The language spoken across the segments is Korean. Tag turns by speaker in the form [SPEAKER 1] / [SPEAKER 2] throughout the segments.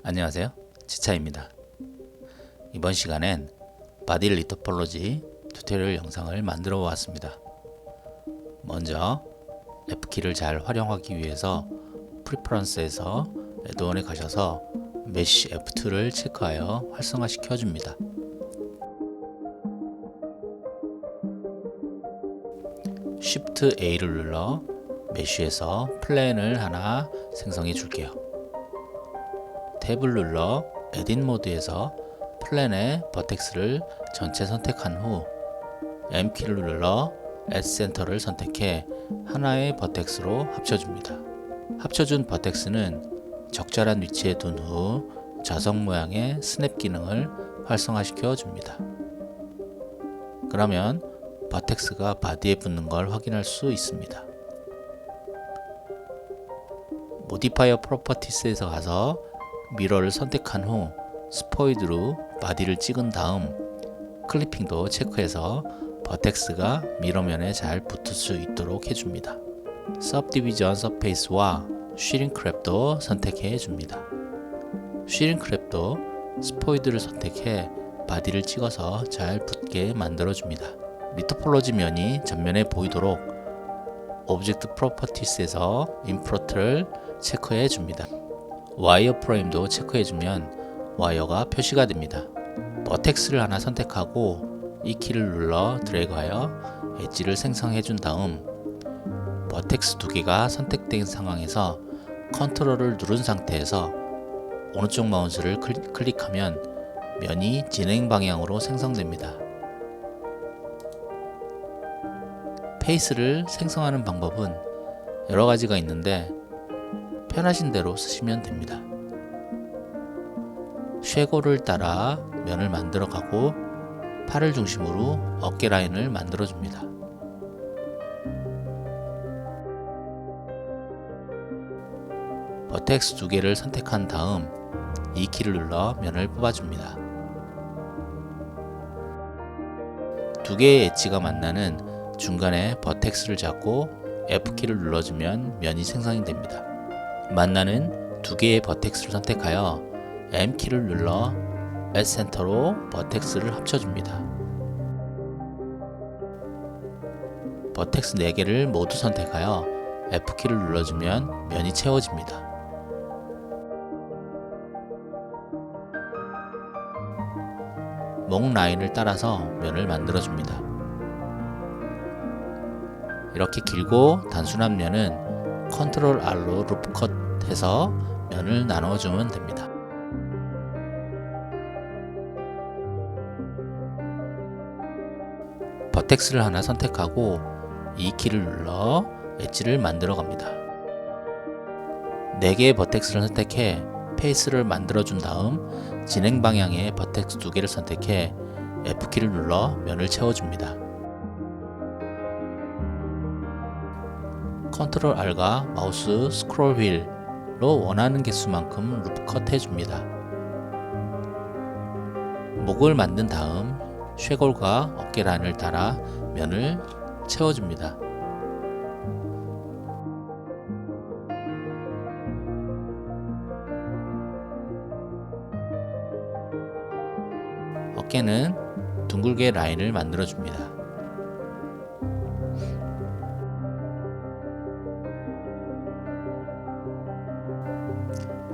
[SPEAKER 1] 안녕하세요, 지차입니다. 이번 시간엔 바디 리토폴로지 튜토리얼 영상을 만들어 보았습니다. 먼저 F키를 잘 활용하기 위해서 프리퍼런스에서 애드온에 가셔서 메쉬 F2를 체크하여 활성화시켜 줍니다. Shift A를 눌러 메쉬에서 플랜을 하나 생성해 줄게요. 탭을 눌러 에딧 모드에서 플랜의 버텍스를 전체 선택한 후 M키를 눌러 Add Center를 선택해 하나의 버텍스로 합쳐줍니다. 합쳐준 버텍스는 적절한 위치에 둔 후 자석 모양의 스냅 기능을 활성화시켜 줍니다. 그러면 버텍스가 바디에 붙는 걸 확인할 수 있습니다. 모디파이어 프로퍼티스에서 가서 미러를 선택한 후 스포이드로 바디를 찍은 다음 클리핑도 체크해서 버텍스가 미러면에 잘 붙을 수 있도록 해줍니다. Subdivision Surface와 Shrink Wrap도 선택해 줍니다. Shrink Wrap도 스포이드를 선택해 바디를 찍어서 잘 붙게 만들어 줍니다. 리토폴로지 면이 전면에 보이도록 Object Properties에서 Improt를 체크해 줍니다. 와이어 프레임도 체크해주면 와이어가 표시가 됩니다. 버텍스를 하나 선택하고 이 키를 눌러 드래그하여 엣지를 생성해준 다음 버텍스 두 개가 선택된 상황에서 컨트롤을 누른 상태에서 오른쪽 마우스를 클릭하면 면이 진행 방향으로 생성됩니다. 페이스를 생성하는 방법은 여러 가지가 있는데 편하신 대로 쓰시면 됩니다. 쉐골을 따라 면을 만들어 가고 팔을 중심으로 어깨 라인을 만들어 줍니다. 버텍스 두 개를 선택한 다음 이 키를 눌러 면을 뽑아줍니다. 두 개의 엣지가 만나는 중간에 버텍스를 잡고 F키를 눌러주면 면이 생성이 됩니다. 만나는 두 개의 버텍스를 선택하여 M키를 눌러 Add Center로 버텍스를 합쳐줍니다. 버텍스 4개를 모두 선택하여 F키를 눌러주면 면이 채워집니다. 목 라인을 따라서 면을 만들어줍니다. 이렇게 길고 단순한 면은 컨트롤 R로 루프 컷 해서 면을 나눠주면 됩니다. 버텍스를 하나 선택하고 이 키를 눌러 엣지를 만들어 갑니다. 4개의 버텍스를 선택해 페이스를 만들어 준 다음 진행 방향의 버텍스 2개를 선택해 F키를 눌러 면을 채워줍니다. 컨트롤 R과 마우스 스크롤 휠로 원하는 개수만큼 루프 컷 해줍니다. 목을 만든 다음 쉐골과 어깨 라인을 따라 면을 채워줍니다. 어깨는 둥글게 라인을 만들어줍니다.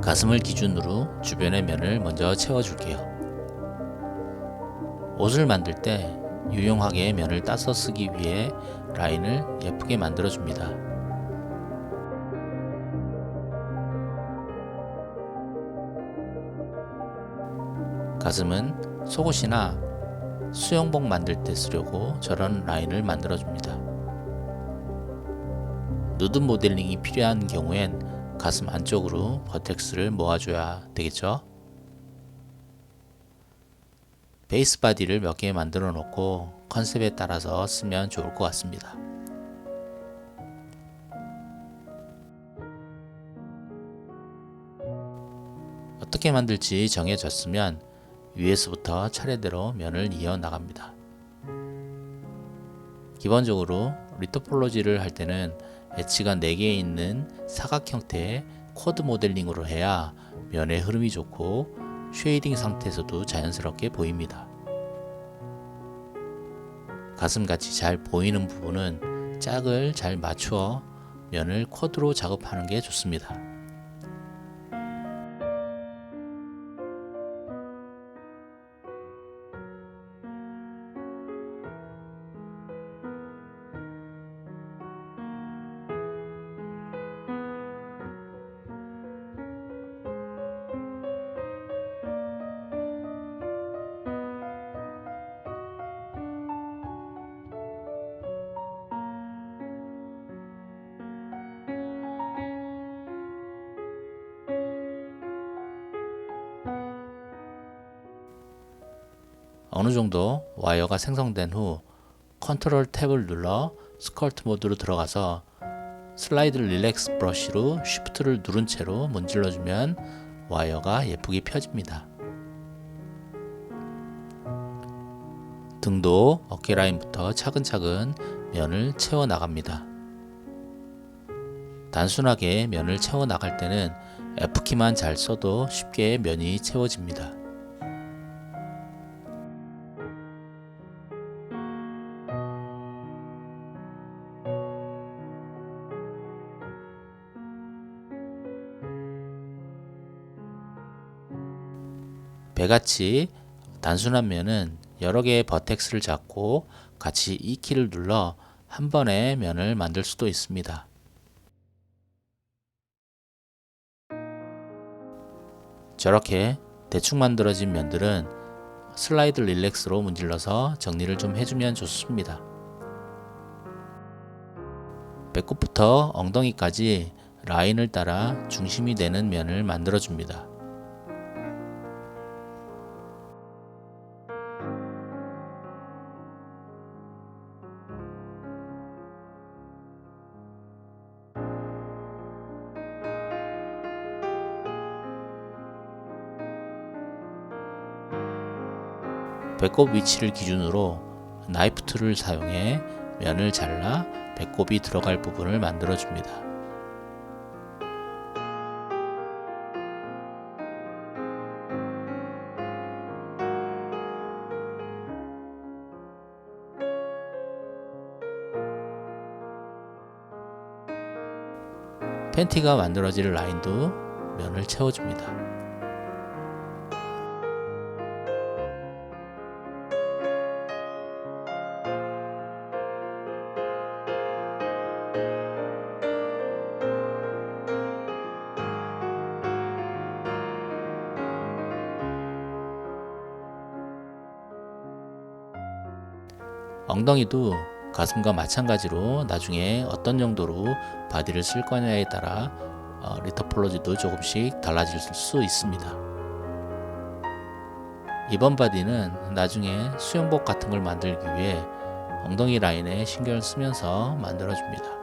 [SPEAKER 1] 가슴을 기준으로 주변의 면을 먼저 채워줄게요. 옷을 만들 때 유용하게 면을 따서 쓰기 위해 라인을 예쁘게 만들어줍니다. 가슴은 속옷이나 수영복 만들 때 쓰려고 저런 라인을 만들어줍니다. 누드 모델링이 필요한 경우엔 가슴 안쪽으로 버텍스를 모아줘야 되겠죠. 베이스 바디를 몇 개 만들어 놓고 컨셉에 따라서 쓰면 좋을 것 같습니다. 어떻게 만들지 정해졌으면 위에서부터 차례대로 면을 이어 나갑니다. 기본적으로 리토폴로지를 할 때는 엣지가 4개 있는 사각 형태의 코드 모델링으로 해야 면의 흐름이 좋고 쉐이딩 상태에서도 자연스럽게 보입니다. 가슴같이 잘 보이는 부분은 짝을 잘 맞추어 면을 쿼드로 작업하는 게 좋습니다. 어느 정도 와이어가 생성된 후 컨트롤 탭을 눌러 스컬트 모드로 들어가서 슬라이드 릴렉스 브러쉬로 쉬프트를 누른 채로 문질러주면 와이어가 예쁘게 펴집니다. 등도 어깨 라인부터 차근차근 면을 채워 나갑니다. 단순하게 면을 채워 나갈 때는 F키만 잘 써도 쉽게 면이 채워집니다. 배같이 단순한 면은 여러 개의 버텍스를 잡고 같이 이 키를 눌러 한 번에 면을 만들 수도 있습니다. 저렇게 대충 만들어진 면들은 슬라이드 릴렉스로 문질러서 정리를 좀 해주면 좋습니다. 배꼽부터 엉덩이까지 라인을 따라 중심이 되는 면을 만들어줍니다. 배꼽 위치를 기준으로 나이프 툴을 사용해 면을 잘라 배꼽이 들어갈 부분을 만들어 줍니다. 팬티가 만들어질 라인도 면을 채워줍니다. 엉덩이도 가슴과 마찬가지로 나중에 어떤 용도로 바디를 쓸 거냐에 따라 리터폴로지도 조금씩 달라질 수 있습니다. 이번 바디는 나중에 수영복 같은 걸 만들기 위해 엉덩이 라인에 신경을 쓰면서 만들어 줍니다.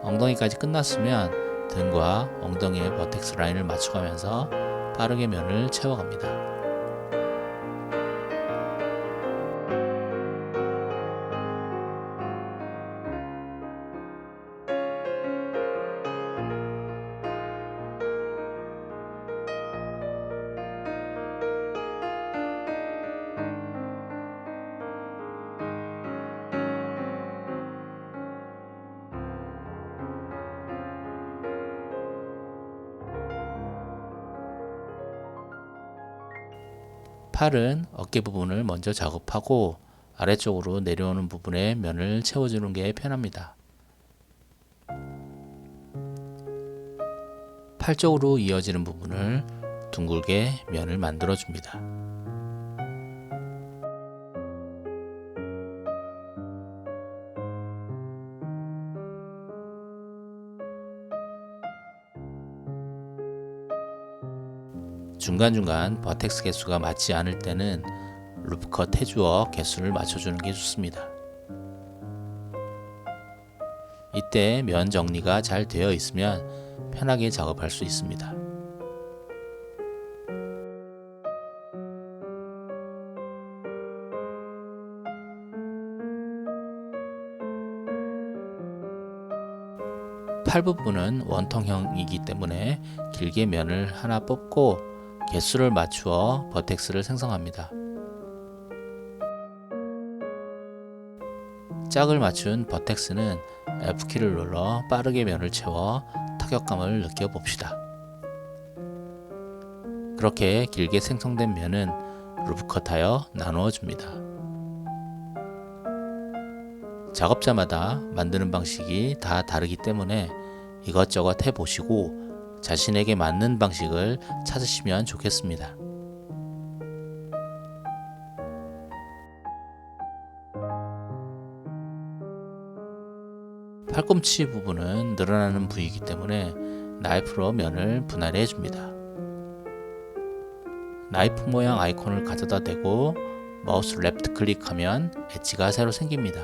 [SPEAKER 1] 엉덩이까지 끝났으면 등과 엉덩이의 버텍스 라인을 맞춰가면서 빠르게 면을 채워갑니다. 팔은 어깨 부분을 먼저 작업하고 아래쪽으로 내려오는 부분에 면을 채워주는 게 편합니다. 팔 쪽으로 이어지는 부분을 둥글게 면을 만들어 줍니다. 중간중간 버텍스 개수가 맞지 않을 때는 루프컷 해주어 개수를 맞춰주는 게 좋습니다. 이때 면 정리가 잘 되어 있으면 편하게 작업할 수 있습니다. 팔 부분은 원통형이기 때문에 길게 면을 하나 뽑고 개수를 맞추어 버텍스를 생성합니다. 짝을 맞춘 버텍스는 F키를 눌러 빠르게 면을 채워 타격감을 느껴봅시다. 그렇게 길게 생성된 면은 루프컷하여 나누어 줍니다. 작업자마다 만드는 방식이 다 다르기 때문에 이것저것 해보시고 자신에게 맞는 방식을 찾으시면 좋겠습니다. 팔꿈치 부분은 늘어나는 부위이기 때문에 나이프로 면을 분할해 줍니다. 나이프 모양 아이콘을 가져다 대고 마우스 레프트 클릭하면 엣지가 새로 생깁니다.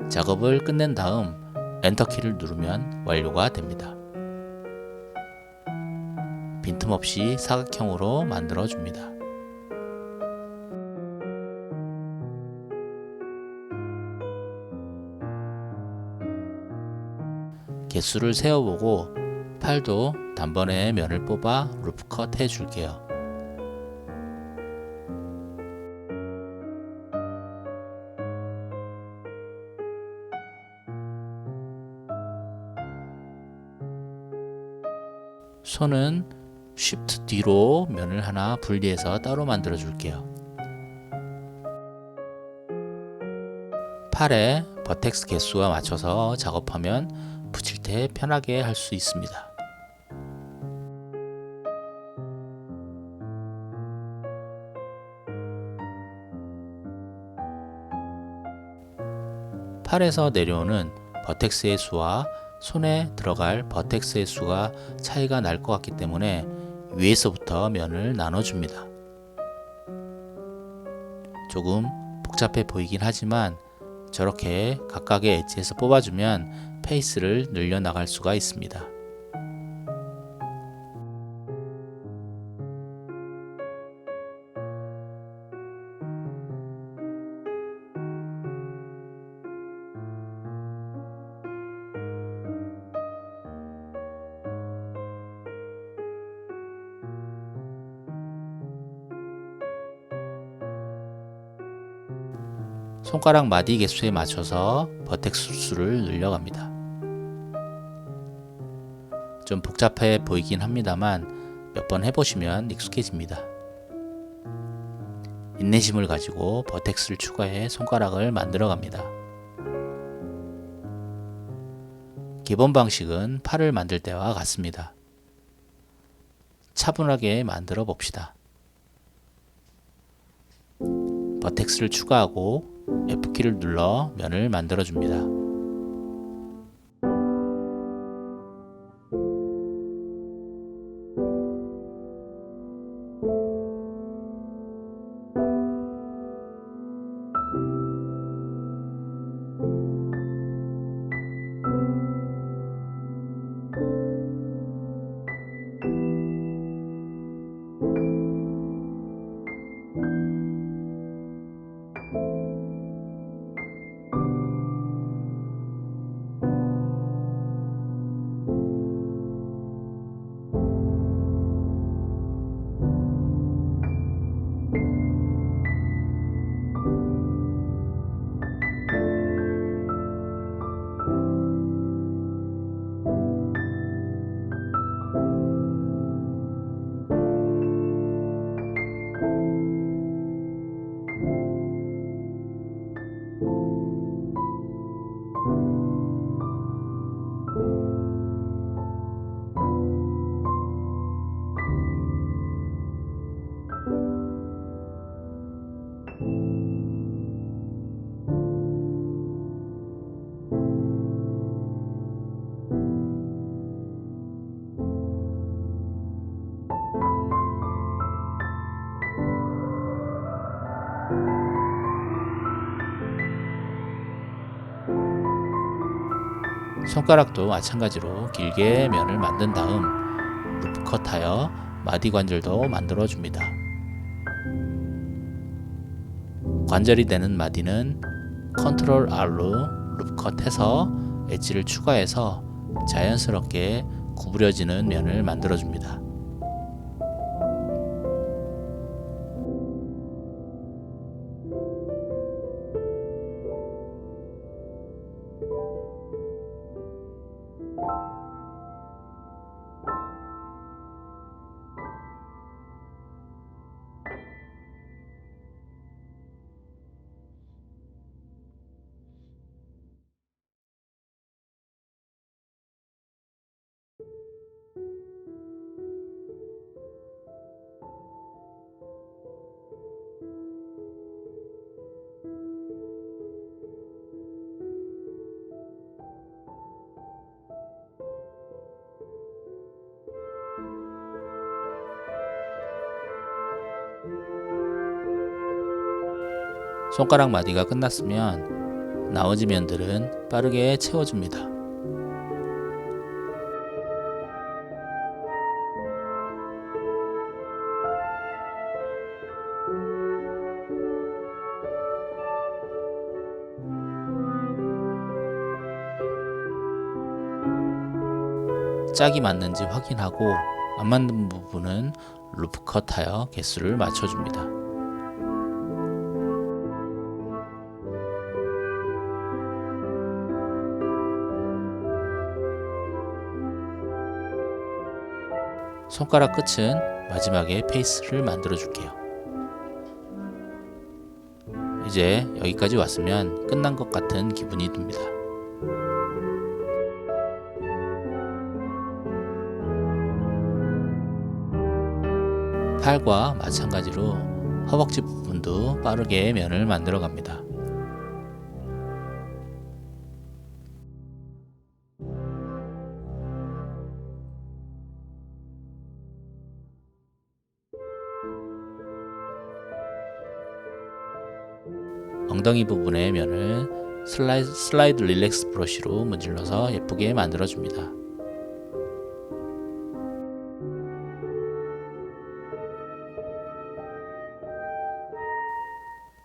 [SPEAKER 1] 작업을 끝낸 다음 엔터키를 누르면 완료가 됩니다. 빈틈없이 사각형으로 만들어 줍니다. 개수를 세어보고 팔도 단번에 면을 뽑아 루프컷 해줄게요. 손은 쉬프트 뒤로 면을 하나 분리해서 따로 만들어 줄게요. 팔에 버텍스 개수와 맞춰서 작업하면 붙일 때 편하게 할 수 있습니다. 팔에서 내려오는 버텍스의 수와 손에 들어갈 버텍스의 수가 차이가 날 것 같기 때문에 위에서부터 면을 나눠줍니다. 조금 복잡해 보이긴 하지만 저렇게 각각의 엣지에서 뽑아주면 페이스를 늘려나갈 수가 있습니다. 손가락 마디 개수에 맞춰서 버텍스 수를 늘려갑니다. 좀 복잡해 보이긴 합니다만 몇 번 해보시면 익숙해집니다. 인내심을 가지고 버텍스를 추가해 손가락을 만들어 갑니다. 기본 방식은 팔을 만들 때와 같습니다. 차분하게 만들어 봅시다. 버텍스를 추가하고 F키를 눌러 면을 만들어 줍니다. 손가락도 마찬가지로 길게 면을 만든 다음 루프 컷하여 마디 관절도 만들어 줍니다. 관절이 되는 마디는 컨트롤 R로 루프 컷해서 엣지를 추가해서 자연스럽게 구부려지는 면을 만들어 줍니다. 손가락 마디가 끝났으면 나머지 면들은 빠르게 채워줍니다. 짝이 맞는지 확인하고 안 맞는 부분은 루프 컷하여 개수를 맞춰줍니다. 손가락 끝은 마지막에 페이스를 만들어 줄게요. 이제 여기까지 왔으면 끝난 것 같은 기분이 듭니다. 팔과 마찬가지로 허벅지 부분도 빠르게 면을 만들어 갑니다. 엉덩이 부분의 면을 슬라이드 릴렉스 브러쉬로 문질러서 예쁘게 만들어 줍니다.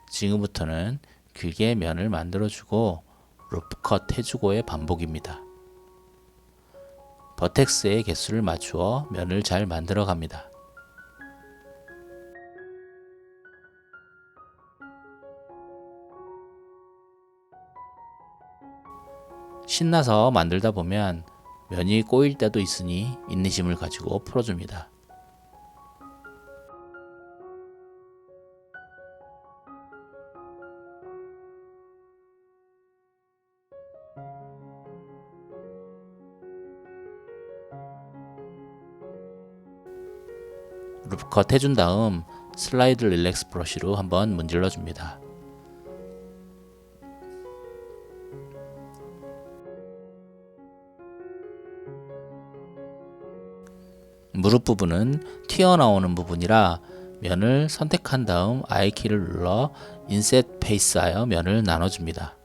[SPEAKER 1] 지금부터는 길게 면을 만들어주고 루프 컷 해주고의 반복입니다. 버텍스의 개수를 맞추어 면을 잘 만들어 갑니다. 신나서 만들다 보면 면이 꼬일 때도 있으니 인내심을 가지고 풀어줍니다. 루프 컷 해준 다음 슬라이드 릴렉스 브러쉬로 한번 문질러 줍니다. 무릎 부분은 튀어나오는 부분이라 면을 선택한 다음 I키를 눌러 인셋 페이스 하여 면을 나눠줍니다.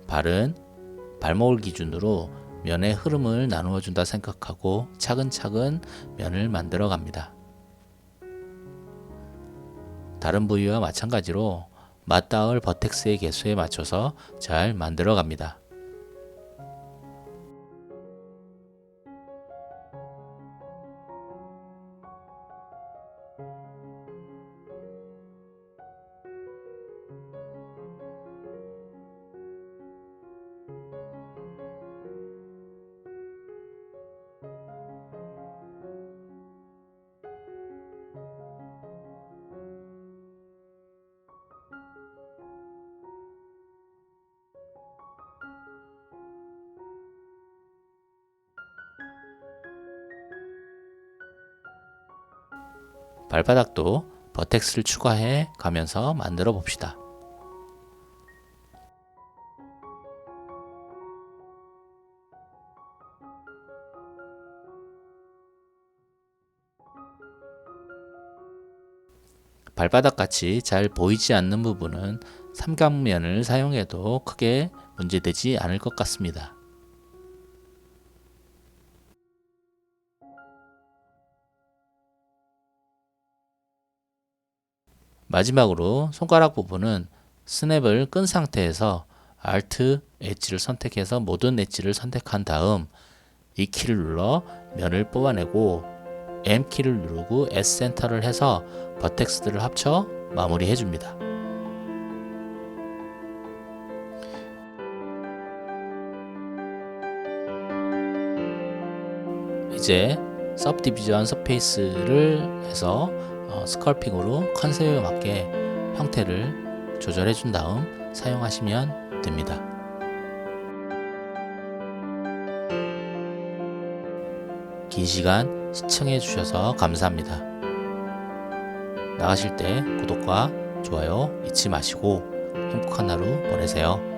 [SPEAKER 1] 발은 발목을 기준으로 면의 흐름을 나누어 준다 생각하고 차근차근 면을 만들어 갑니다. 다른 부위와 마찬가지로 맞닿을 버텍스의 개수에 맞춰서 잘 만들어 갑니다. 발바닥도 버텍스를 추가해 가면서 만들어 봅시다. 발바닥같이 잘 보이지 않는 부분은 삼각면을 사용해도 크게 문제되지 않을 것 같습니다. 마지막으로 손가락 부분은 스냅을 끈 상태에서 Alt 엣지를 선택해서 모든 엣지를 선택한 다음 이 키를 눌러 면을 뽑아내고 M 키를 누르고 S 센터를 해서 버텍스들을 합쳐 마무리해 줍니다. 이제 서브디비전 서페이스를 해서 스컬핑으로 컨셉에 맞게 형태를 조절해 준 다음 사용하시면 됩니다. 긴 시간 시청해 주셔서 감사합니다. 나가실 때 구독과 좋아요 잊지 마시고 행복한 하루 보내세요.